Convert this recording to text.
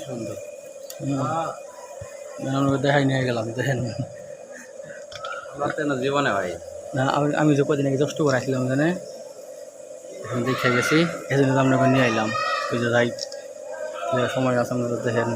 সুন্দর। আমরা দেখাই নিয়ে গেলাম দেখেন আমার জীবনে ভাই না আমি যে কদিন আগে দষ্ট করে আসলাম জানে এখন দেখে গেছি এই জন্য আপনাকে নিয়ে আইলাম ওই যে রাইট সময় আছে আপনারা দেখেন